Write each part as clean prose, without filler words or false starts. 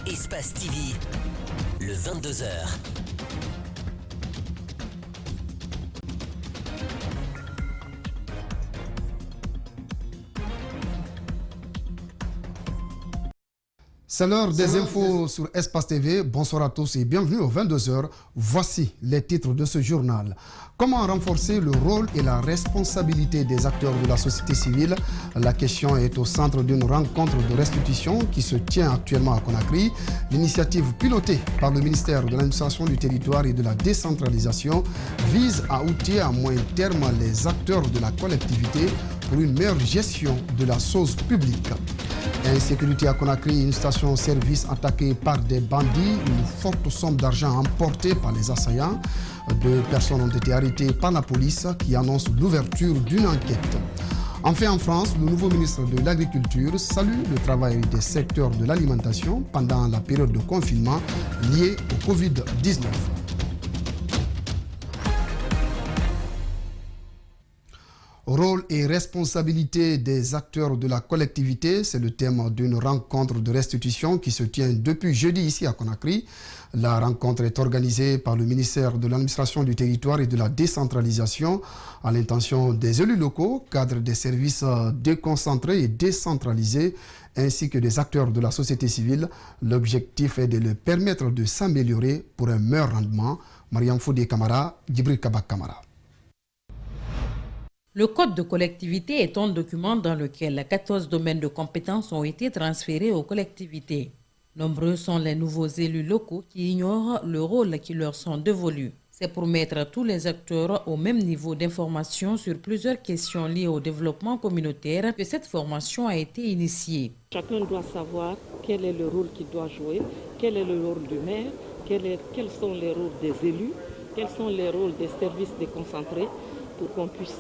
Espace TV, le 22h. C'est l'heure des infos sur Espace TV. Bonsoir à tous et bienvenue aux 22h. Voici les titres de ce journal. Comment renforcer le rôle et la responsabilité des acteurs de la société civile? La question est au centre d'une rencontre de restitution qui se tient actuellement à Conakry. L'initiative pilotée par le ministère de l'Administration du Territoire et de la Décentralisation vise à outiller à moyen terme les acteurs de la collectivité pour une meilleure gestion de la chose publique. Insécurité à Conakry, une station-service attaquée par des bandits, une forte somme d'argent emportée par les assaillants. 2 personnes ont été arrêtées par la police qui annonce l'ouverture d'une enquête. Enfin, en France, le nouveau ministre de l'Agriculture salue le travail des secteurs de l'alimentation pendant la période de confinement liée au Covid-19. Rôle et responsabilité des acteurs de la collectivité, c'est le thème d'une rencontre de restitution qui se tient depuis jeudi ici à Conakry. La rencontre est organisée par le ministère de l'Administration du Territoire et de la Décentralisation à l'intention des élus locaux, cadres des services déconcentrés et décentralisés, ainsi que des acteurs de la société civile. L'objectif est de leur permettre de s'améliorer pour un meilleur rendement. Mariam Foudé Kamara, Djibril Kabak Kamara. Le Code de collectivité est un document dans lequel 14 domaines de compétences ont été transférés aux collectivités. Nombreux sont les nouveaux élus locaux qui ignorent le rôle qui leur sont dévolus. C'est pour mettre tous les acteurs au même niveau d'information sur plusieurs questions liées au développement communautaire que cette formation a été initiée. Chacun doit savoir quel est le rôle qu'il doit jouer, quel est le rôle du maire, quels sont les rôles des élus, quels sont les rôles des services déconcentrés, pour qu'on puisse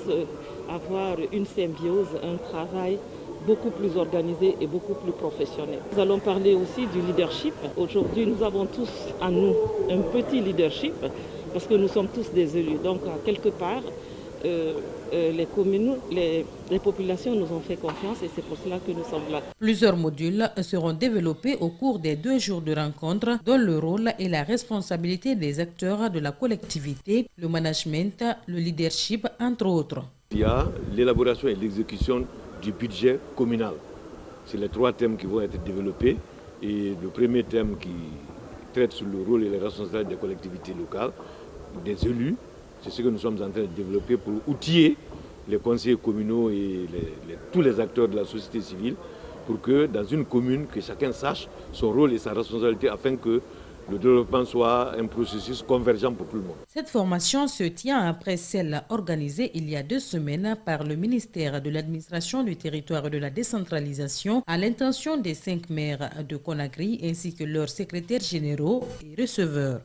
avoir une symbiose, un travail beaucoup plus organisé et beaucoup plus professionnel. Nous allons parler aussi du leadership. Aujourd'hui, nous avons tous en nous un petit leadership parce que nous sommes tous des élus. Donc, quelque part, les communes, les populations nous ont fait confiance et c'est pour cela que nous sommes là. Plusieurs modules seront développés au cours des 2 jours de rencontre, dont le rôle et la responsabilité des acteurs de la collectivité, le management, le leadership, entre autres. Il y a l'élaboration et l'exécution du budget communal. C'est les 3 thèmes qui vont être développés. Et le premier thème qui traite sur le rôle et les responsabilités des collectivités locales, des élus, c'est ce que nous sommes en train de développer pour outiller les conseillers communaux et tous les acteurs de la société civile pour que dans une commune, que chacun sache son rôle et sa responsabilité afin que le développement soit un processus convergent pour tout le monde. Cette formation se tient après celle organisée il y a 2 semaines par le ministère de l'Administration du Territoire et de la Décentralisation à l'intention des 5 maires de Conakry ainsi que leurs secrétaires généraux et receveurs.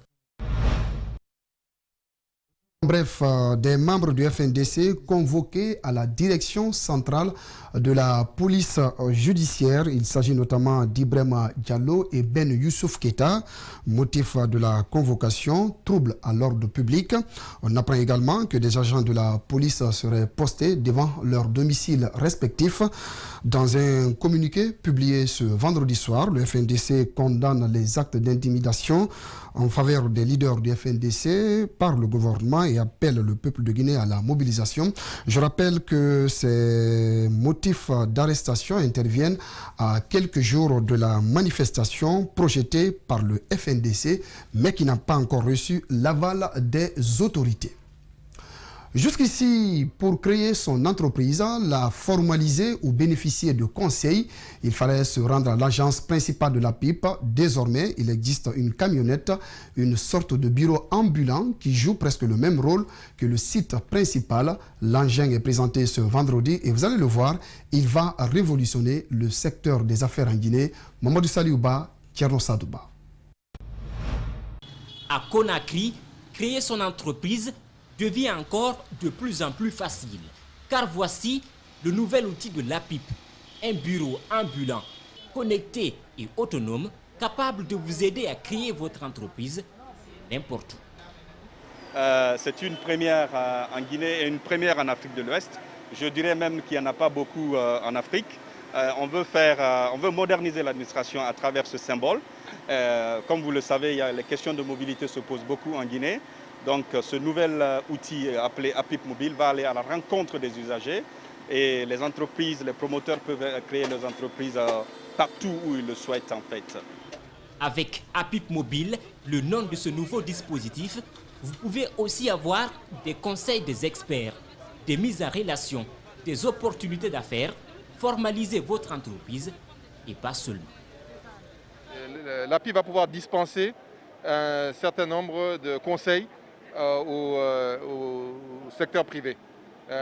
Bref, des membres du FNDC convoqués à la direction centrale de la police judiciaire. Il s'agit notamment d'Ibrahima Diallo et Ben Youssouf Keita. Motif de la convocation, trouble à l'ordre public. On apprend également que des agents de la police seraient postés devant leurs domiciles respectifs. Dans un communiqué publié ce vendredi soir, le FNDC condamne les actes d'intimidation en faveur des leaders du FNDC par le gouvernement et appelle le peuple de Guinée à la mobilisation. Je rappelle que ces motifs d'arrestation interviennent à quelques jours de la manifestation projetée par le FNDC, mais qui n'a pas encore reçu l'aval des autorités. Jusqu'ici, pour créer son entreprise, la formaliser ou bénéficier de conseils, il fallait se rendre à l'agence principale de la PIP. Désormais, il existe une camionnette, une sorte de bureau ambulant qui joue presque le même rôle que le site principal. L'engin est présenté ce vendredi et vous allez le voir, il va révolutionner le secteur des affaires en Guinée. Mamadou Saliouba, Tierno Sadouba. À Conakry, créer son entreprise devient encore de plus en plus facile. Car voici le nouvel outil de l'APIP, un bureau ambulant, connecté et autonome, capable de vous aider à créer votre entreprise n'importe où. C'est une première en Guinée et une première en Afrique de l'Ouest. Je dirais même qu'il n'y en a pas beaucoup en Afrique. On veut moderniser l'administration à travers ce symbole. Comme vous le savez, les questions de mobilité se posent beaucoup en Guinée. Donc ce nouvel outil appelé APIP Mobile va aller à la rencontre des usagers et les entreprises, les promoteurs peuvent créer leurs entreprises partout où ils le souhaitent en fait. Avec APIP Mobile, le nom de ce nouveau dispositif, vous pouvez aussi avoir des conseils des experts, des mises en relation, des opportunités d'affaires, formaliser votre entreprise et pas seulement. L'API va pouvoir dispenser un certain nombre de conseils au secteur privé.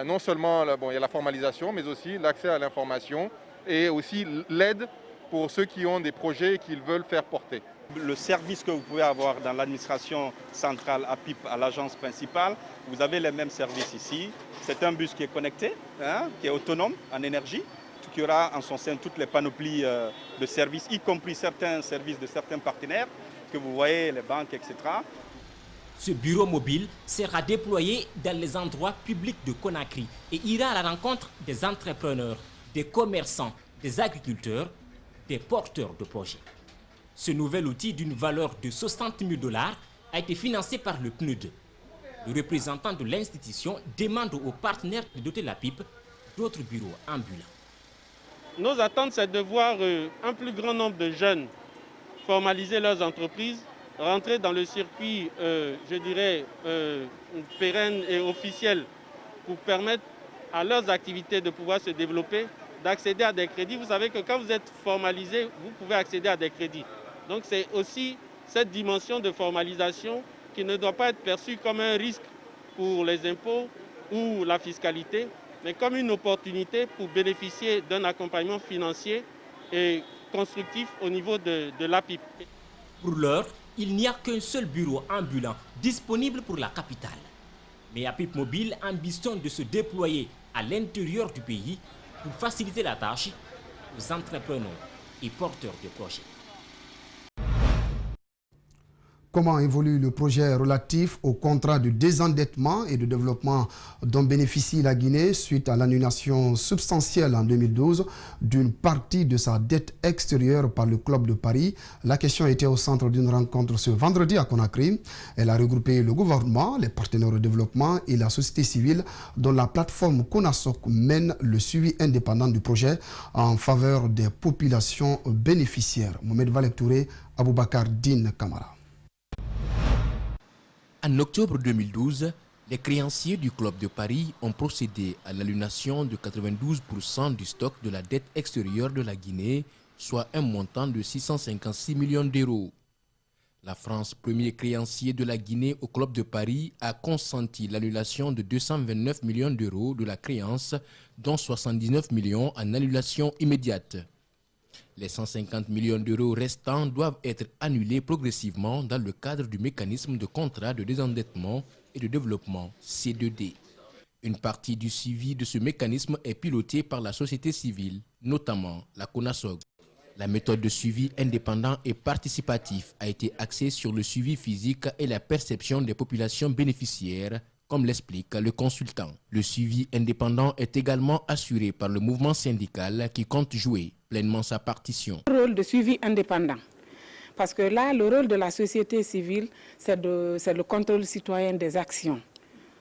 Non seulement il y a la formalisation, mais aussi l'accès à l'information et aussi l'aide pour ceux qui ont des projets et qu'ils veulent faire porter. Le service que vous pouvez avoir dans l'administration centrale APIP à l'agence principale, vous avez les mêmes services ici. C'est un bus qui est connecté, qui est autonome en énergie, qui aura en son sein toutes les panoplies de services, y compris certains services de certains partenaires que vous voyez, les banques, etc. Ce bureau mobile sera déployé dans les endroits publics de Conakry et ira à la rencontre des entrepreneurs, des commerçants, des agriculteurs, des porteurs de projets. Ce nouvel outil d'une valeur de 60 000 $ a été financé par le PNUD. Le représentant de l'institution demande aux partenaires de doter la PIP d'autres bureaux ambulants. Nos attentes, c'est de voir un plus grand nombre de jeunes formaliser leurs entreprises, rentrer dans le circuit, pérenne et officiel pour permettre à leurs activités de pouvoir se développer, d'accéder à des crédits. Vous savez que quand vous êtes formalisé, vous pouvez accéder à des crédits. Donc c'est aussi cette dimension de formalisation qui ne doit pas être perçue comme un risque pour les impôts ou la fiscalité, mais comme une opportunité pour bénéficier d'un accompagnement financier et constructif au niveau de l'APIP. Pour l'heure, il n'y a qu'un seul bureau ambulant disponible pour la capitale. Mais APIP Mobile ambitionne de se déployer à l'intérieur du pays pour faciliter la tâche aux entrepreneurs et porteurs de projets. Comment évolue le projet relatif au contrat de désendettement et de développement dont bénéficie la Guinée suite à l'annulation substantielle en 2012 d'une partie de sa dette extérieure par le Club de Paris? La question était au centre d'une rencontre ce vendredi à Conakry. Elle a regroupé le gouvernement, les partenaires au développement et la société civile dont la plateforme CONASOC mène le suivi indépendant du projet en faveur des populations bénéficiaires. Mohamed Valek Touré, Aboubakar Din Kamara. En octobre 2012, les créanciers du Club de Paris ont procédé à l'annulation de 92% du stock de la dette extérieure de la Guinée, soit un montant de 656 millions d'euros. La France, premier créancier de la Guinée au Club de Paris, a consenti l'annulation de 229 millions d'euros de la créance, dont 79 millions en annulation immédiate. Les 150 millions d'euros restants doivent être annulés progressivement dans le cadre du mécanisme de contrat de désendettement et de développement C2D. Une partie du suivi de ce mécanisme est pilotée par la société civile, notamment la CONASOC. La méthode de suivi indépendant et participatif a été axée sur le suivi physique et la perception des populations bénéficiaires, comme l'explique le consultant. Le suivi indépendant est également assuré par le mouvement syndical qui compte jouer pleinement sa partition. Le rôle de suivi indépendant, parce que là, le rôle de la société civile, c'est le contrôle citoyen des actions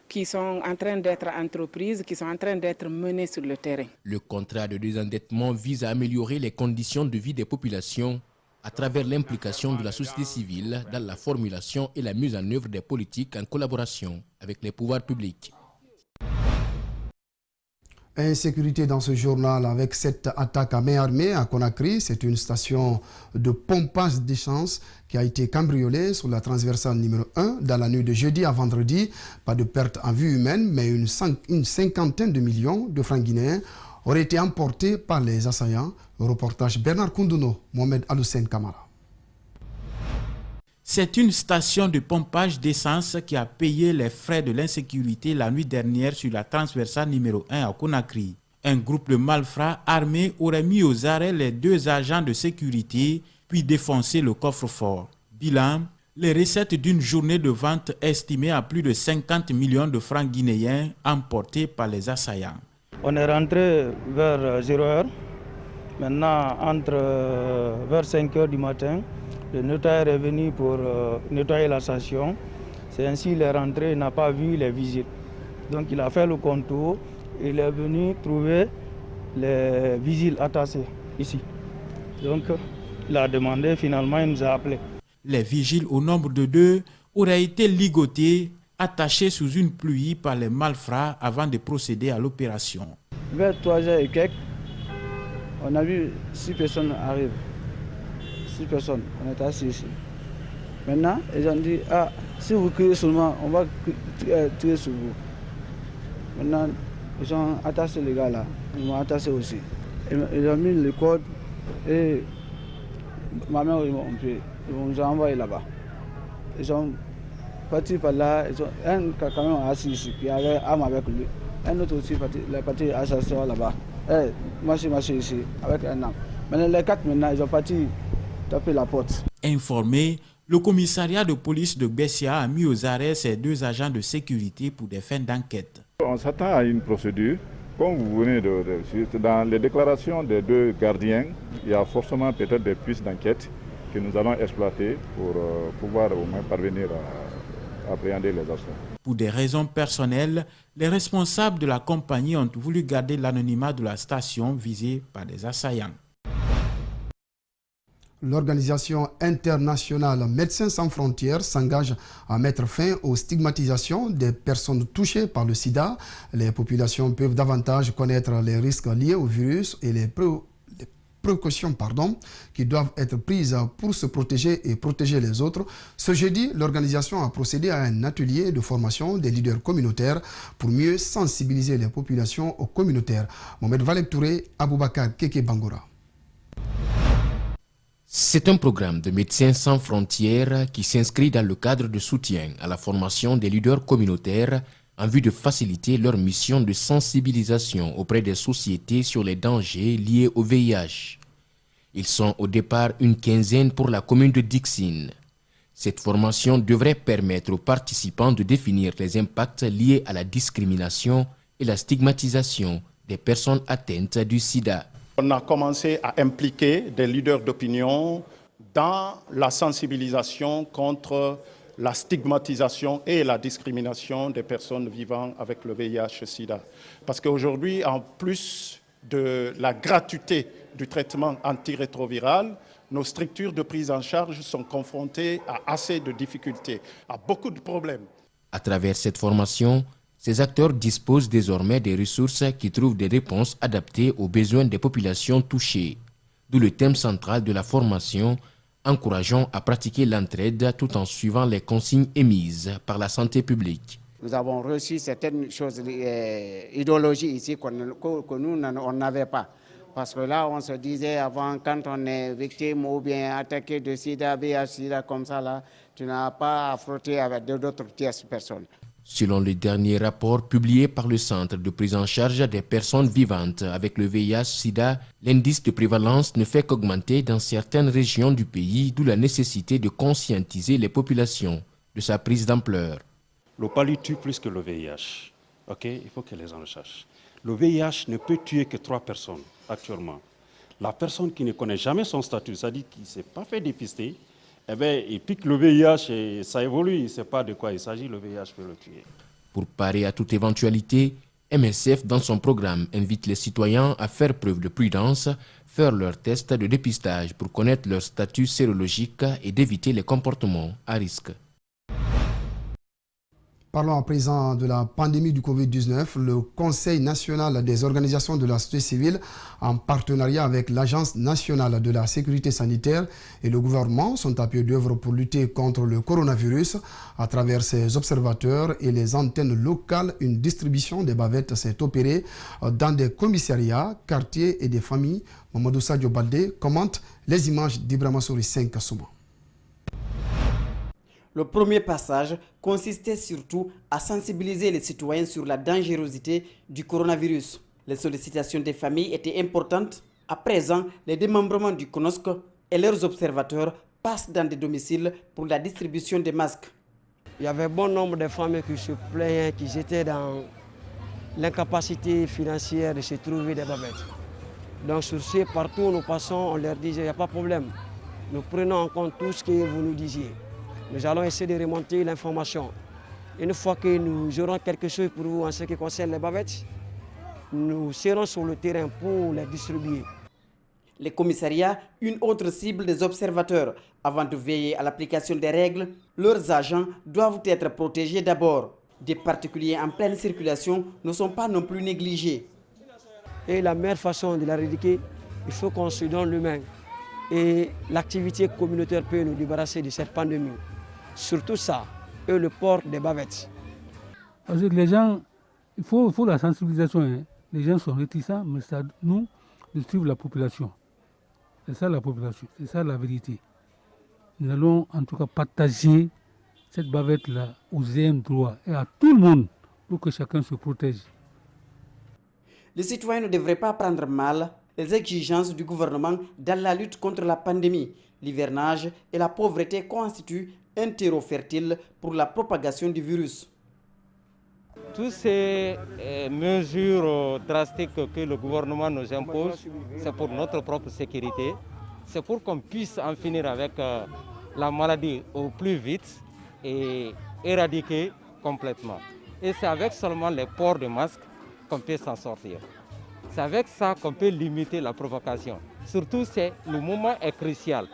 qui sont en train d'être entreprises, qui sont en train d'être menées sur le terrain. Le contrat de désendettement vise à améliorer les conditions de vie des populations à travers l'implication de la société civile dans la formulation et la mise en œuvre des politiques en collaboration avec les pouvoirs publics. Insécurité dans ce journal avec cette attaque à main armée à Conakry. C'est une station de pompage d'essence qui a été cambriolée sur la transversale numéro 1 dans la nuit de jeudi à vendredi. Pas de perte en vie humaine, mais une cinquantaine de millions de francs guinéens auraient été emportés par les assaillants. Reportage Bernard Koundouno, Mohamed Aloussen Kamara. C'est une station de pompage d'essence qui a payé les frais de l'insécurité la nuit dernière sur la transversale numéro 1 à Conakry. Un groupe de malfrats armés aurait mis aux arrêts les deux agents de sécurité puis défoncé le coffre-fort. Bilan, les recettes d'une journée de vente estimée à plus de 50 millions de francs guinéens emportées par les assaillants. On est rentré vers 0h Maintenant, vers 5 h du matin, le nettoyeur est venu pour nettoyer la station. C'est ainsi qu'il est rentré, il n'a pas vu les vigiles. Donc il a fait le contour, il est venu trouver les vigiles attachés ici. Donc il a demandé, finalement il nous a appelés. Les vigiles au nombre de 2 auraient été ligotés, attachés sous une pluie par les malfrats avant de procéder à l'opération. Vers 3 h et quelques, on a vu 6 personnes arriver. 6 personnes, on est assis ici. Maintenant, ils ont dit, si vous criez seulement, on va tirer sur vous. Maintenant, ils ont attaché les gars là, ils m'ont attaché aussi. Ils ont mis les cordes et ma mère, ils nous ont envoyé là-bas. Ils sont partis par là, un camion assis ici, qui avait arme avec lui. Un autre aussi, il est parti à sa soeur là-bas. Moi, je suis ici, avec un arme. Maintenant, les 4 maintenant, ils ont parti taper la porte. Informé, le commissariat de police de Bessia a mis aux arrêts ces 2 agents de sécurité pour des fins d'enquête. On s'attend à une procédure. Comme vous venez dans les déclarations des 2 gardiens, il y a forcément peut-être des pistes d'enquête que nous allons exploiter pour pouvoir au moins parvenir à appréhender les actions. Pour des raisons personnelles, les responsables de la compagnie ont voulu garder l'anonymat de la station visée par des assaillants. L'organisation internationale Médecins sans frontières s'engage à mettre fin aux stigmatisations des personnes touchées par le sida. Les populations peuvent davantage connaître les risques liés au virus et les précautions qui doivent être prises pour se protéger et protéger les autres. Ce jeudi, l'organisation a procédé à un atelier de formation des leaders communautaires pour mieux sensibiliser les populations aux communautaires. Mohamed Valek Touré, Aboubakar Keke Bangora. C'est un programme de Médecins sans frontières qui s'inscrit dans le cadre de soutien à la formation des leaders communautaires en vue de faciliter leur mission de sensibilisation auprès des sociétés sur les dangers liés au VIH. Ils sont au départ une quinzaine pour la commune de Dixine. Cette formation devrait permettre aux participants de définir les impacts liés à la discrimination et la stigmatisation des personnes atteintes du sida. On a commencé à impliquer des leaders d'opinion dans la sensibilisation contre la stigmatisation et la discrimination des personnes vivant avec le VIH-Sida. Parce qu'aujourd'hui, en plus de la gratuité du traitement antirétroviral, nos structures de prise en charge sont confrontées à assez de difficultés, à beaucoup de problèmes. À travers cette formation, ces acteurs disposent désormais des ressources qui trouvent des réponses adaptées aux besoins des populations touchées. D'où le thème central de la formation, encourageant à pratiquer l'entraide tout en suivant les consignes émises par la santé publique. Nous avons reçu certaines choses, idéologies ici que nous on n'avait pas. Parce que là, on se disait avant, quand on est victime ou bien attaqué de sida, VIH, sida comme ça, là, tu n'as pas à frotter avec d'autres tierces personnes. Selon le dernier rapport publié par le Centre de prise en charge des personnes vivantes avec le VIH-Sida, l'indice de prévalence ne fait qu'augmenter dans certaines régions du pays, d'où la nécessité de conscientiser les populations de sa prise d'ampleur. Le palu tue plus que le VIH. Okay? Il faut que les gens le sachent. Le VIH ne peut tuer que 3 personnes actuellement. La personne qui ne connaît jamais son statut, c'est-à-dire qui ne s'est pas fait dépister, eh bien, il pique le VIH et ça évolue, il ne sait pas de quoi il s'agit, le VIH peut le tuer. Pour parer à toute éventualité, MSF, dans son programme, invite les citoyens à faire preuve de prudence, faire leurs tests de dépistage pour connaître leur statut sérologique et d'éviter les comportements à risque. Parlons à présent de la pandémie du Covid-19. Le Conseil national des organisations de la société civile, en partenariat avec l'Agence nationale de la sécurité sanitaire et le gouvernement, sont à pied d'œuvre pour lutter contre le coronavirus. À travers ses observateurs et les antennes locales, une distribution des bavettes s'est opérée dans des commissariats, quartiers et des familles. Mamadou Sadio Baldé commente les images d'Ibrahima Souri 5 Souma. Le premier passage consistait surtout à sensibiliser les citoyens sur la dangerosité du coronavirus. Les sollicitations des familles étaient importantes. À présent, les démembrements du CONOSC et leurs observateurs passent dans des domiciles pour la distribution des masques. Il y avait bon nombre de familles qui se plaignaient, qui étaient dans l'incapacité financière de se trouver des bavettes. Donc sur ce, partout où nous passons, on leur disait, il n'y a pas de problème. Nous prenons en compte tout ce que vous nous disiez. Nous allons essayer de remonter l'information. Une fois que nous aurons quelque chose pour vous en ce qui concerne les bavettes, nous serons sur le terrain pour les distribuer. Les commissariats, une autre cible des observateurs. Avant de veiller à l'application des règles, leurs agents doivent être protégés d'abord. Des particuliers en pleine circulation ne sont pas non plus négligés. Et la meilleure façon de l'éradiquer, il faut qu'on se donne l'humain. Et l'activité communautaire peut nous débarrasser de cette pandémie. Surtout ça, et le port des bavettes. Parce que les gens, il faut la sensibilisation. Hein. Les gens sont réticents, mais ça nous de suivre la population. C'est ça la population, c'est ça la vérité. Nous allons en tout cas partager cette bavette-là aux ayants droit et à tout le monde pour que chacun se protège. Les citoyens ne devraient pas prendre mal les exigences du gouvernement dans la lutte contre la pandémie. L'hivernage et la pauvreté constituent un terreau fertile pour la propagation du virus. Toutes ces mesures drastiques que le gouvernement nous impose, c'est pour notre propre sécurité. C'est pour qu'on puisse en finir avec la maladie au plus vite et éradiquer complètement. Et c'est avec seulement les ports de masques qu'on peut s'en sortir. C'est avec ça qu'on peut limiter la provocation. Surtout, le moment est crucial.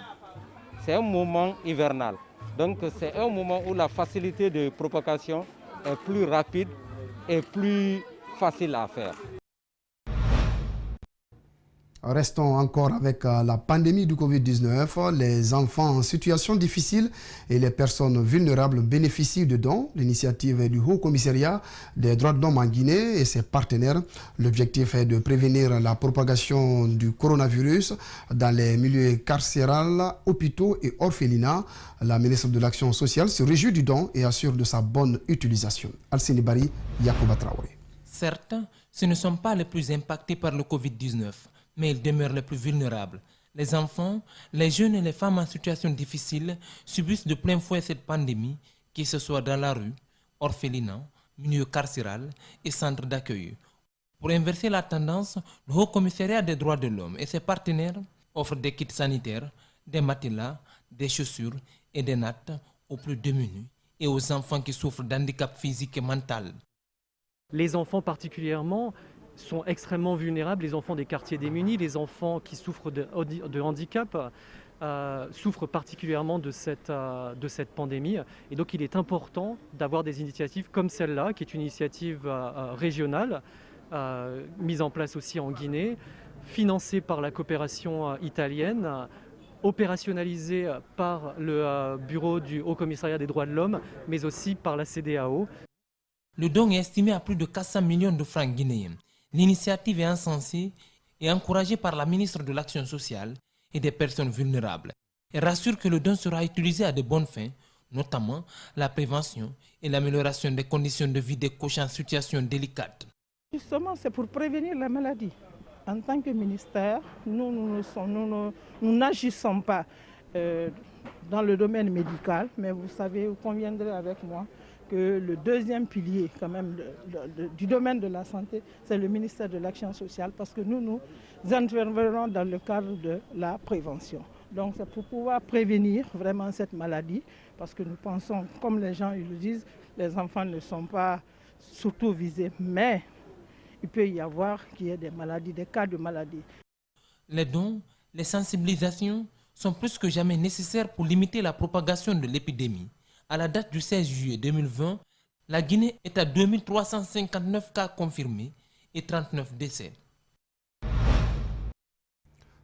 C'est un moment hivernal. Donc c'est un moment où la facilité de propagation est plus rapide et plus facile à faire. Restons encore avec la pandémie du Covid-19. Les enfants en situation difficile et les personnes vulnérables bénéficient de dons. L'initiative est du Haut Commissariat des droits de l'homme en Guinée et ses partenaires. L'objectif est de prévenir la propagation du coronavirus dans les milieux carcérales, hôpitaux et orphelinats. La ministre de l'Action sociale se réjouit du don et assure de sa bonne utilisation. Alcine Bari, Yacouba Traoré. Certes, ce ne sont pas les plus impactés par le Covid-19. Mais ils demeurent les plus vulnérables. Les enfants, les jeunes et les femmes en situation difficile subissent de plein fouet cette pandémie, qu'il se soit dans la rue, orphelinat, milieu carcéral et centre d'accueil. Pour inverser la tendance, le Haut Commissariat des droits de l'homme et ses partenaires offrent des kits sanitaires, des matelas, des chaussures et des nattes aux plus démunis et aux enfants qui souffrent d'handicap physique et mental. Les enfants particulièrement sont extrêmement vulnérables, les enfants des quartiers démunis, les enfants qui souffrent de handicap souffrent particulièrement de cette pandémie. Et donc il est important d'avoir des initiatives comme celle-là, qui est une initiative régionale, mise en place aussi en Guinée, financée par la coopération italienne, opérationnalisée par le bureau du Haut Commissariat des droits de l'homme, mais aussi par la CEDEAO. Le don est estimé à plus de 400 millions de francs guinéens. L'initiative est encensée et encouragée par la ministre de l'Action sociale et des personnes vulnérables. Elle rassure que le don sera utilisé à de bonnes fins, notamment la prévention et l'amélioration des conditions de vie des coachs en situation délicate. Justement, c'est pour prévenir la maladie. En tant que ministère, nous n'agissons pas dans le domaine médical, mais vous savez, vous conviendrez avec moi que le deuxième pilier quand même du domaine de la santé, c'est le ministère de l'Action sociale, parce que nous intervenons dans le cadre de la prévention. Donc c'est pour pouvoir prévenir vraiment cette maladie, parce que nous pensons, comme les gens ils le disent, les enfants ne sont pas surtout visés, mais il peut y avoir qu'il y ait des maladies, des cas de maladie. Les dons, les sensibilisations sont plus que jamais nécessaires pour limiter la propagation de l'épidémie. À la date du 16 juillet 2020, la Guinée est à 2359 cas confirmés et 39 décès.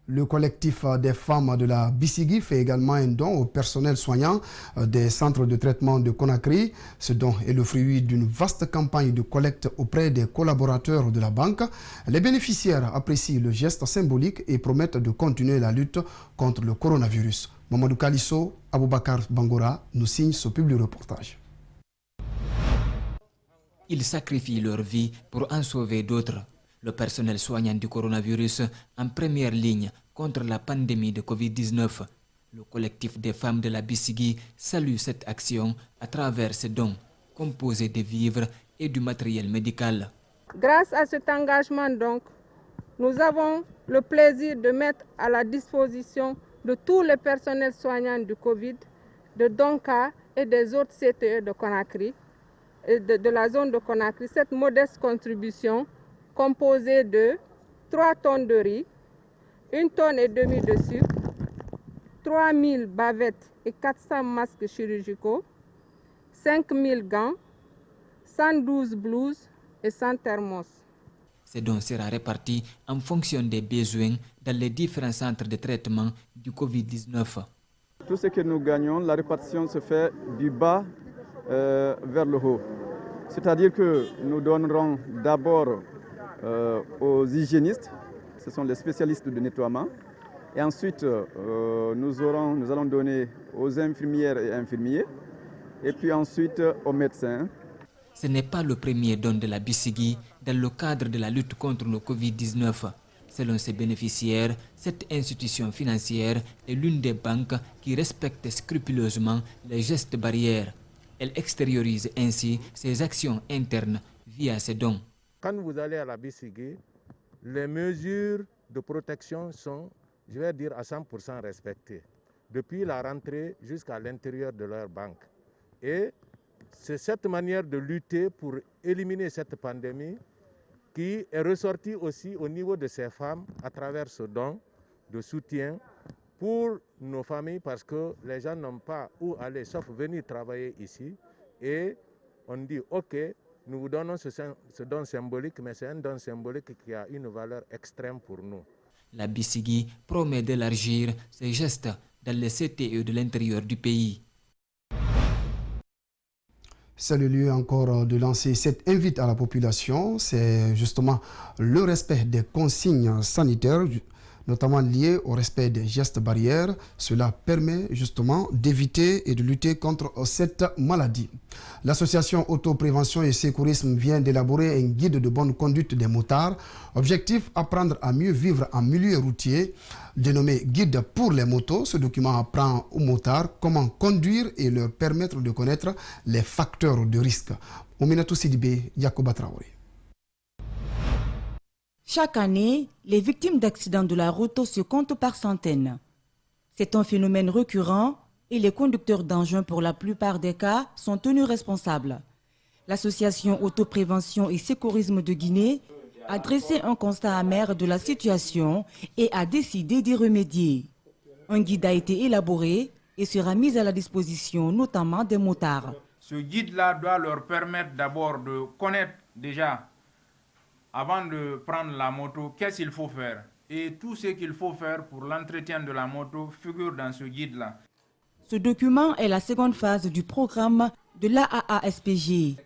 Le collectif des femmes de la Bissigui fait également un don au personnel soignant des centres de traitement de Conakry. Ce don est le fruit d'une vaste campagne de collecte auprès des collaborateurs de la banque. Les bénéficiaires apprécient le geste symbolique et promettent de continuer la lutte contre le coronavirus. Mamadou Kalisso, Aboubakar Bangora nous signe ce public reportage. Ils sacrifient leur vie pour en sauver d'autres. Le personnel soignant du coronavirus en première ligne contre la pandémie de Covid-19. Le collectif des femmes de la Bissigui salue cette action à travers ces dons, composés de vivres et du matériel médical. Grâce à cet engagement, donc, nous avons le plaisir de mettre à la disposition de tous les personnels soignants du Covid, de Donka et des autres CTE de Conakry, et de la zone de Conakry, cette modeste contribution composée de 3 tonnes de riz, 1,5 tonne de sucre, 3000 bavettes et 400 masques chirurgicaux, 5000 gants, 112 blouses et 100 thermos. Ces dons sera réparti en fonction des besoins dans les différents centres de traitement du Covid-19. Tout ce que nous gagnons, la répartition se fait du bas vers le haut. C'est-à-dire que nous donnerons d'abord aux hygiénistes, ce sont les spécialistes de nettoiement, et ensuite nous allons donner aux infirmières et infirmiers, et puis ensuite aux médecins. Ce n'est pas le premier don de la Bissigui dans le cadre de la lutte contre le Covid-19. Selon ses bénéficiaires, cette institution financière est l'une des banques qui respecte scrupuleusement les gestes barrières. Elle extériorise ainsi ses actions internes via ses dons. Quand vous allez à la Bissigui, les mesures de protection sont, je vais dire, à 100% respectées, depuis la rentrée jusqu'à l'intérieur de leur banque. Et c'est cette manière de lutter pour éliminer cette pandémie qui est ressortie aussi au niveau de ces femmes à travers ce don de soutien pour nos familles, parce que les gens n'ont pas où aller sauf venir travailler ici. Et on dit, ok, nous vous donnons ce don symbolique, mais c'est un don symbolique qui a une valeur extrême pour nous. La Bissigui promet d'élargir ses gestes dans les CTE de l'intérieur du pays. C'est le lieu encore de lancer cette invite à la population. C'est justement le respect des consignes sanitaires, notamment liées au respect des gestes barrières. Cela permet justement d'éviter et de lutter contre cette maladie. L'association Autoprévention et Sécurisme vient d'élaborer un guide de bonne conduite des motards. Objectif, apprendre à mieux vivre en milieu routier. Dénommé Guide pour les motos, ce document apprend aux motards comment conduire et leur permettre de connaître les facteurs de risque. Ouminatou Sidibé, Yacouba Traoré. Chaque année, les victimes d'accidents de la route se comptent par centaines. C'est un phénomène récurrent et les conducteurs d'engins, pour la plupart des cas, sont tenus responsables. L'association Autoprévention et Sécurisme de Guinée a dressé un constat amer de la situation et a décidé d'y remédier. Un guide a été élaboré et sera mis à la disposition notamment des motards. Ce guide-là doit leur permettre d'abord de connaître déjà, avant de prendre la moto, qu'est-ce qu'il faut faire. Et tout ce qu'il faut faire pour l'entretien de la moto figure dans ce guide-là. Ce document est la seconde phase du programme de l'AASPG.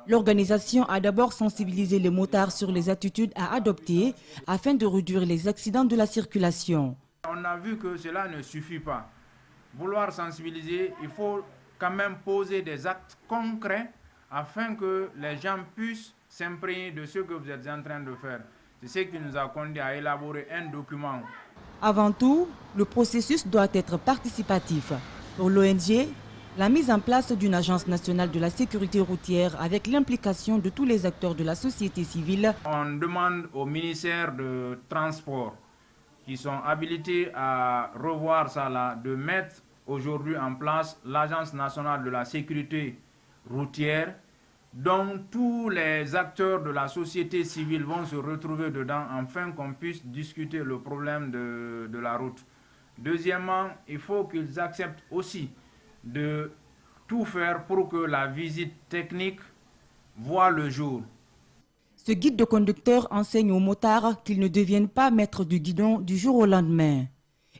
L'organisation a d'abord sensibilisé les motards sur les attitudes à adopter afin de réduire les accidents de la circulation. On a vu que cela ne suffit pas. Vouloir sensibiliser, il faut quand même poser des actes concrets afin que les gens puissent s'imprégner de ce que vous êtes en train de faire. C'est ce qui nous a conduit à élaborer un document. Avant tout, le processus doit être participatif. Pour l'ONG, la mise en place d'une agence nationale de la sécurité routière avec l'implication de tous les acteurs de la société civile. On demande au ministère de Transport, qui sont habilités à revoir ça là, de mettre aujourd'hui en place l'agence nationale de la sécurité routière, dont tous les acteurs de la société civile vont se retrouver dedans afin qu'on puisse discuter le problème de la route. Deuxièmement, il faut qu'ils acceptent aussi de tout faire pour que la visite technique voit le jour. Ce guide de conducteur enseigne aux motards qu'ils ne deviennent pas maîtres du guidon du jour au lendemain.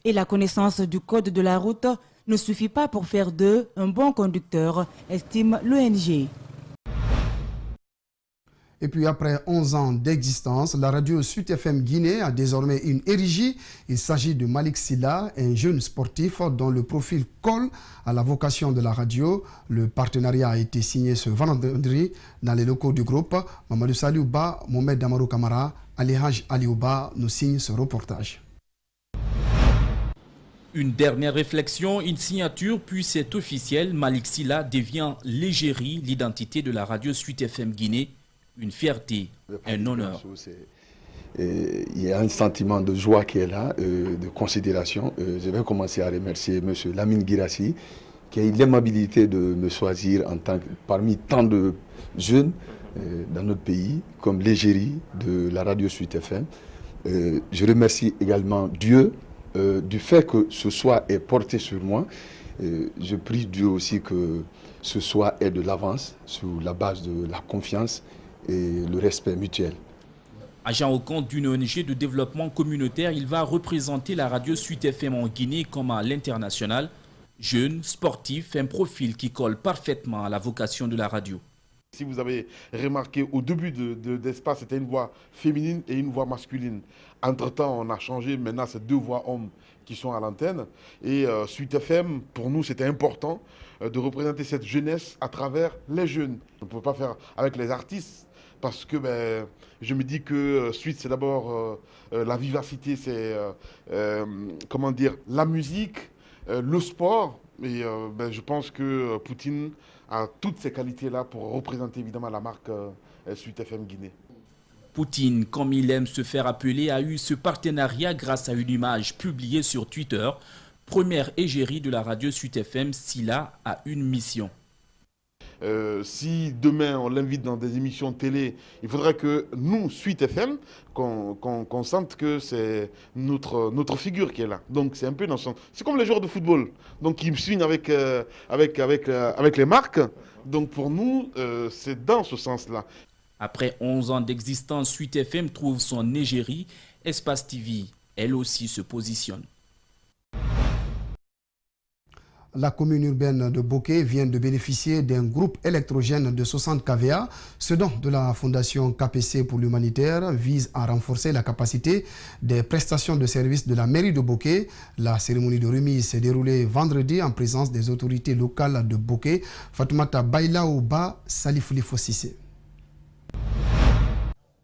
Et la connaissance du code de la route ne suffit pas pour faire d'eux un bon conducteur, estime l'ONG. Et puis après 11 ans d'existence, la radio Sud FM Guinée a désormais une érigie. Il s'agit de Malik Silla, un jeune sportif dont le profil colle à la vocation de la radio. Le partenariat a été signé ce vendredi dans les locaux du groupe. Mamadou Saliouba, Mohamed Damarou Kamara, Alihaj Aliouba nous signent ce reportage. Une dernière réflexion, une signature, puis c'est officiel. Malik Silla devient l'égérie, l'identité de la radio Sud FM Guinée. Une fierté, un honneur. il y a un sentiment de joie qui est là, de considération. Je vais commencer à remercier M. Lamine Guirassi, qui a eu l'aimabilité de me choisir parmi tant de jeunes dans notre pays, comme l'égérie de la radio Suite FM. Je remercie également Dieu du fait que ce soir est porté sur moi. Je prie Dieu aussi que ce soir est de l'avance sur la base de la confiance et le respect mutuel. Agent au compte d'une ONG de développement communautaire, il va représenter la radio Suite FM en Guinée comme à l'international. Jeune, sportif, un profil qui colle parfaitement à la vocation de la radio. Si vous avez remarqué, au début d'Espace, c'était une voix féminine et une voix masculine. Entre-temps, on a changé, maintenant c'est 2 voix hommes qui sont à l'antenne. Et Suite FM, pour nous, c'était important de représenter cette jeunesse à travers les jeunes. On ne peut pas faire avec les artistes, parce que je me dis que Suite, c'est d'abord la vivacité, c'est comment dire, la musique, le sport. Et je pense que Poutine a toutes ces qualités-là pour représenter évidemment la marque Suite FM Guinée. Poutine, comme il aime se faire appeler, a eu ce partenariat grâce à une image publiée sur Twitter. Première égérie de la radio Suite FM, Silla a une mission. Si demain on l'invite dans des émissions de télé, il faudrait que nous, Suite FM, qu'on sente que c'est notre figure qui est là. Donc c'est un peu dans son... C'est comme les joueurs de football. Donc ils signent avec les marques. Donc pour nous, c'est dans ce sens-là. Après 11 ans d'existence, Suite FM trouve son égérie. Espace TV, elle aussi se positionne. La commune urbaine de Bokeh vient de bénéficier d'un groupe électrogène de 60 kVA. Ce don de la Fondation KPC pour l'humanitaire vise à renforcer la capacité des prestations de services de la mairie de Bokeh. La cérémonie de remise s'est déroulée vendredi en présence des autorités locales de Bokeh. Fatoumata Bailaouba, Saliflifo Sissé.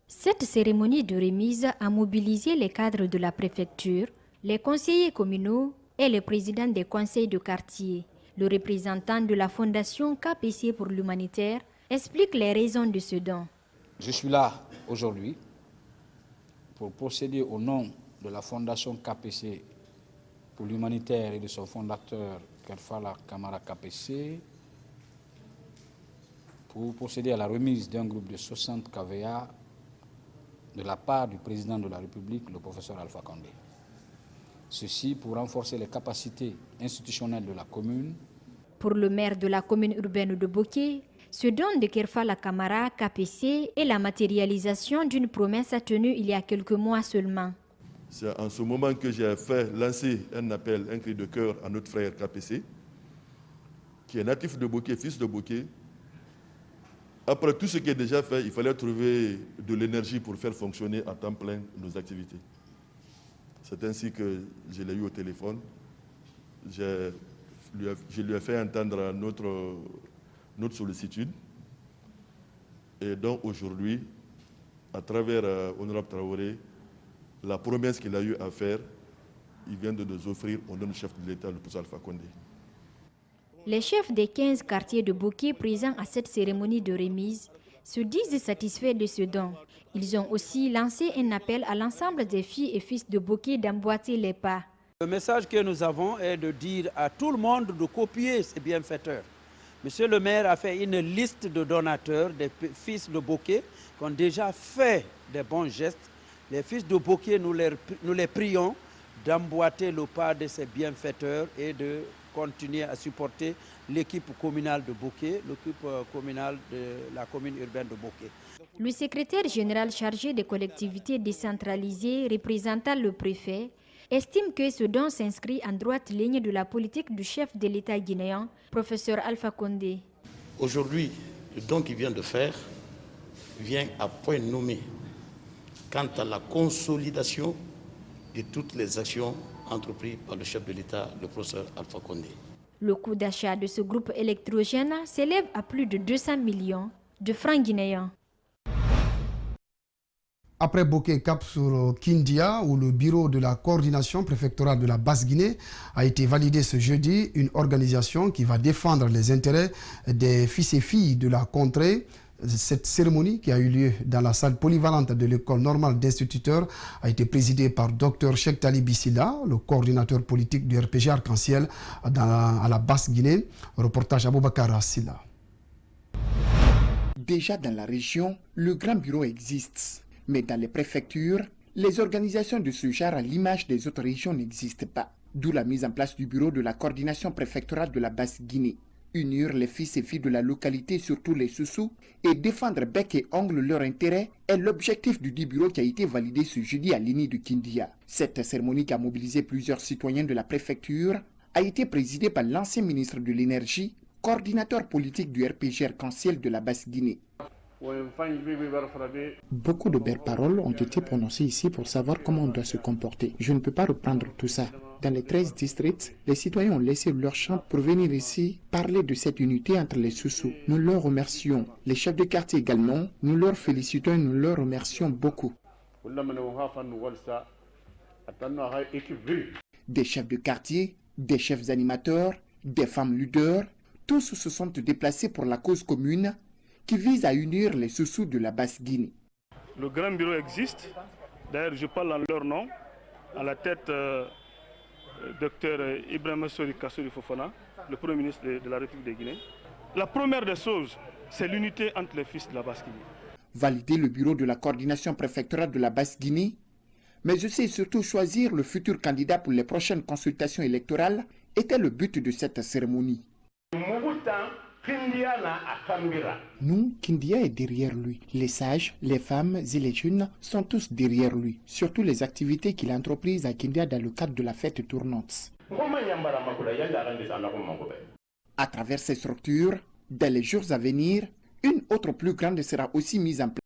Cette cérémonie de remise a mobilisé les cadres de la préfecture, les conseillers communaux et le président des conseils de quartier. Le représentant de la Fondation KPC pour l'humanitaire explique les raisons de ce don. Je suis là aujourd'hui pour procéder au nom de la Fondation KPC pour l'humanitaire et de son fondateur Kerfala Kamara KPC pour procéder à la remise d'un groupe de 60 kVA de la part du président de la République, le professeur Alpha Condé. Ceci pour renforcer les capacités institutionnelles de la commune. Pour le maire de la commune urbaine de Bokeh, ce don de Kerfala Kamara KPC est la matérialisation d'une promesse tenue il y a quelques mois seulement. C'est en ce moment que j'ai fait lancer un appel, un cri de cœur à notre frère KPC, qui est natif de Bokeh, fils de Bokeh. Après tout ce qui est déjà fait, il fallait trouver de l'énergie pour faire fonctionner à temps plein nos activités. C'est ainsi que je l'ai eu au téléphone. Je lui ai fait entendre notre sollicitude. Et donc aujourd'hui, à travers Honorable Traoré, la promesse qu'il a eu à faire, il vient de nous offrir au nom du chef de l'État, le professeur Alpha Condé. Les chefs des 15 quartiers de Bokeh présents à cette cérémonie de remise se disent satisfaits de ce don. Ils ont aussi lancé un appel à l'ensemble des filles et fils de Bokeh d'emboîter les pas. Le message que nous avons est de dire à tout le monde de copier ces bienfaiteurs. Monsieur le maire a fait une liste de donateurs, des fils de Bokeh, qui ont déjà fait des bons gestes. Les fils de Bokeh, nous les prions d'emboîter le pas de ces bienfaiteurs et de continuer à supporter l'équipe communale de Bokeh, l'équipe communale de la commune urbaine de Bokeh. Le secrétaire général chargé des collectivités décentralisées représentant le préfet estime que ce don s'inscrit en droite ligne de la politique du chef de l'État guinéen, professeur Alpha Condé. Aujourd'hui, le don qu'il vient de faire vient à point nommé quant à la consolidation de toutes les actions entreprises par le chef de l'État, le professeur Alpha Condé. Le coût d'achat de ce groupe électrogène s'élève à plus de 200 millions de francs guinéens. Après Bokeh, cap sur Kindia, où le bureau de la coordination préfectorale de la Basse-Guinée a été validé ce jeudi, une organisation qui va défendre les intérêts des fils et filles de la contrée. Cette cérémonie qui a eu lieu dans la salle polyvalente de l'école normale d'instituteurs a été présidée par Dr Cheikh Talibi Silla, le coordinateur politique du RPG Arc-en-Ciel à la Basse-Guinée. Reportage Aboubakar Silla. Déjà dans la région, le grand bureau existe. Mais dans les préfectures, les organisations de ce genre à l'image des autres régions n'existent pas. D'où la mise en place du bureau de la coordination préfectorale de la Basse-Guinée. Unir les fils et filles de la localité, surtout les Soussous, et défendre bec et ongle leurs intérêts est l'objectif du dit bureau qui a été validé ce jeudi à l'INI de Kindia. Cette cérémonie qui a mobilisé plusieurs citoyens de la préfecture a été présidée par l'ancien ministre de l'Énergie, coordinateur politique du RPG Arc-en-Ciel de la Basse-Guinée. Beaucoup de belles paroles ont été prononcées ici pour savoir comment on doit se comporter. Je ne peux pas reprendre tout ça. Dans les 13 districts, les citoyens ont laissé leur champ pour venir ici parler de cette unité entre les Soussous. Nous leur remercions. Les chefs de quartier également, nous leur félicitons et nous leur remercions beaucoup. Des chefs de quartier, des chefs animateurs, des femmes leaders, tous se sont déplacés pour la cause commune qui vise à unir les Soussous de la Basse-Guinée. Le grand bureau existe. D'ailleurs, je parle en leur nom. À la tête, Dr Ibrahima Sori Kassori Fofana, le Premier ministre de la République de Guinée. La première des choses, c'est l'unité entre les fils de la Basse-Guinée. Valider le bureau de la coordination préfectorale de la Basse-Guinée, mais aussi et surtout choisir le futur candidat pour les prochaines consultations électorales était le but de cette cérémonie. Nous, Kindia est derrière lui. Les sages, les femmes et les jeunes sont tous derrière lui, surtout les activités qu'il a entreprises à Kindia dans le cadre de la fête tournante. À travers ces structures, dans les jours à venir, une autre plus grande sera aussi mise en place.